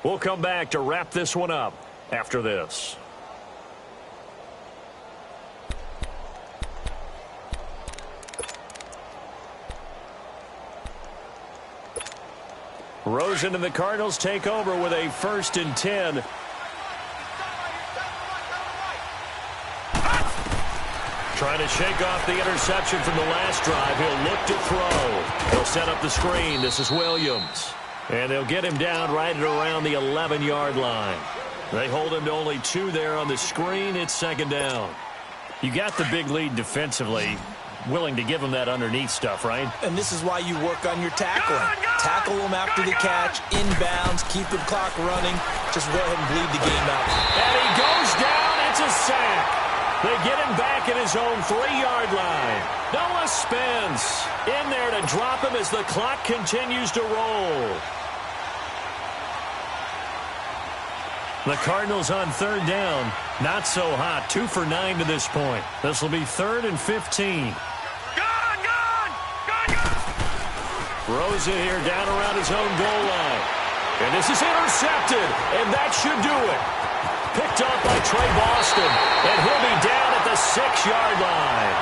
We'll come back to wrap this one up after this. Rosen and the Cardinals take over with a 1st and 10. Trying to shake off the interception from the last drive. He'll look to throw. He'll set up the screen. This is Williams. And they'll get him down right at around the 11-yard line. They hold him to only 2 there on the screen. It's 2nd down. You got the big lead defensively. Willing to give him that underneath stuff, right? And this is why you work on your tackling. Tackle him after the catch, inbounds, keep the clock running. Just go ahead and bleed the game out. And he goes down. It's a sack. They get him back at his own 3-yard line. Noah Spence in there to drop him as the clock continues to roll. The Cardinals on 3rd down. Not so hot. 2 for 9 to this point. This will be 3rd and 15. Rosen here down around his own goal line. And this is intercepted. And that should do it. Picked up by Trey Boston. And he'll be down at the 6-yard line.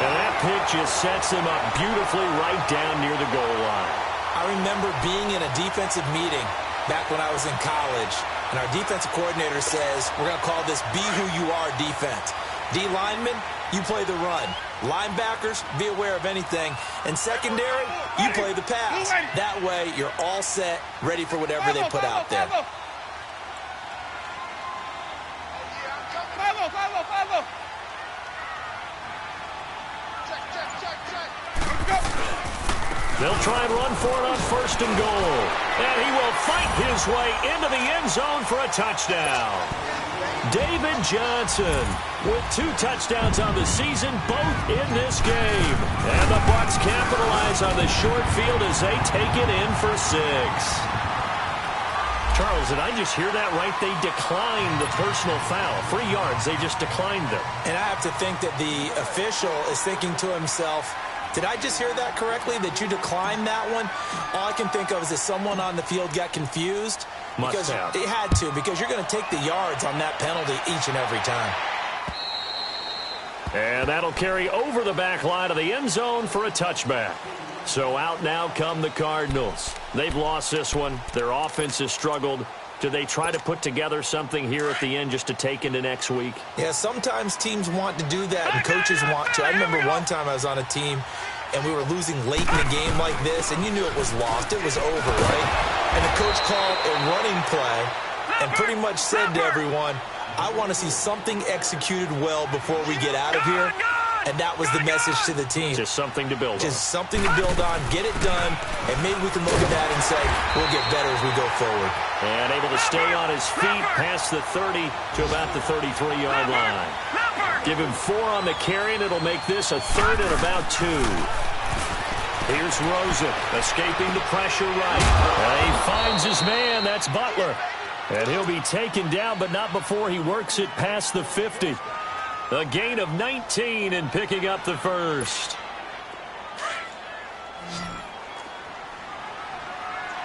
And that pick just sets him up beautifully right down near the goal line. I remember being in a defensive meeting back when I was in college. And our defensive coordinator says, we're going to call this Be Who You Are defense. D linemen, you play the run. Linebackers, be aware of anything. And secondary, you play the pass. That way, you're all set, ready for whatever they put out there. They'll try and run for it on 1st and goal. And he will fight his way into the end zone for a touchdown. David Johnson with 2 touchdowns on the season, both in this game. And the Bucs capitalize on the short field as they take it in for 6. Charles, did I just hear that right? They declined the personal foul. 3 yards, they just declined them. And I have to think that the official is thinking to himself, did I just hear that correctly, that you declined that one? All I can think of is that someone on the field got confused. Must have. It had to, because you're going to take the yards on that penalty each and every time. And that'll carry over the back line of the end zone for a touchback. So out now come the Cardinals. They've lost this one. Their offense has struggled. Do they try to put together something here at the end just to take into next week? Yeah, sometimes teams want to do that and coaches want to. I remember one time I was on a team and we were losing late in a game like this, and you knew it was lost. It was over, right? And the coach called a running play and pretty much said to everyone, I want to see something executed well before we get out of here. And that was the message to the team. Just something to build on. Just something to build on, get it done, and maybe we can look at that and say, we'll get better as we go forward. And able to stay on his feet past the 30 to about the 33-yard line. Give him 4 on the carry, and it'll make this a 3rd and about 2. Here's Rosen, escaping the pressure right. And he finds his man, that's Butler. And he'll be taken down, but not before he works it past the 50. A gain of 19 and picking up the 1st.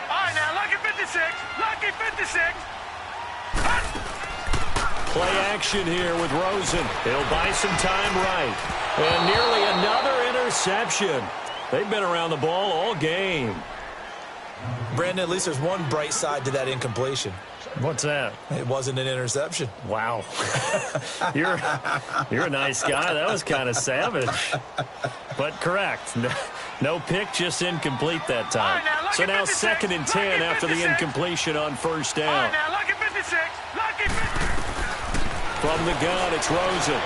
All right, now, lucky 56. Lucky 56. Play action here with Rosen. He'll buy some time right. And nearly another interception. They've been around the ball all game. Brandon, at least there's one bright side to that incompletion. What's that? It wasn't an interception. Wow. You're a nice guy. That was kind of savage. But correct. No pick, just incomplete that time. So now 2nd and 10 after the incompletion on 1st down. From the gun, it's Rosen.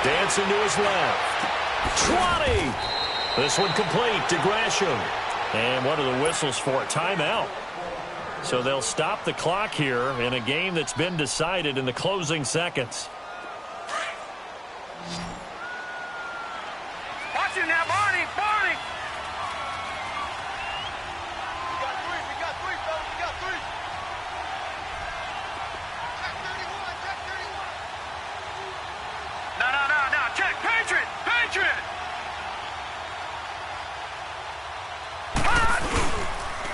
Dancing to his left. 20! This one complete to Gresham. And what are the whistles for? Timeout. So they'll stop the clock here in a game that's been decided in the closing seconds. Watch it now, Barney. Barney. We got 3, fellas. We got 3. Check 31, check 31. No. Check. Patriot.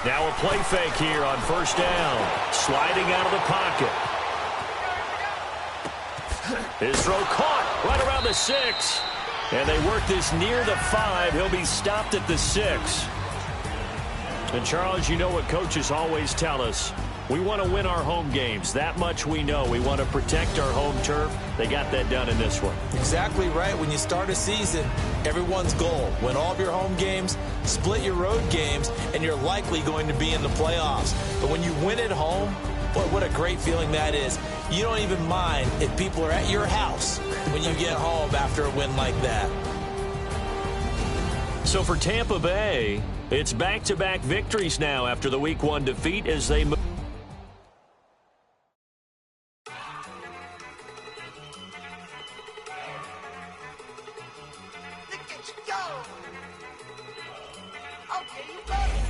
Now a play fake here on first down. Sliding out of the pocket. His throw caught right around the 6. And they work this near the 5. He'll be stopped at the 6. And, Charles, you know what coaches always tell us. We want to win our home games. That much we know. We want to protect our home turf. They got that done in this one. Exactly right. When you start a season, everyone's goal, win all of your home games, split your road games, and you're likely going to be in the playoffs. But when you win at home, boy, what a great feeling that is. You don't even mind if people are at your house when you get home after a win like that. So for Tampa Bay, it's back-to-back victories now after the Week 1 defeat as they move. Look at you go. Okay, you got it.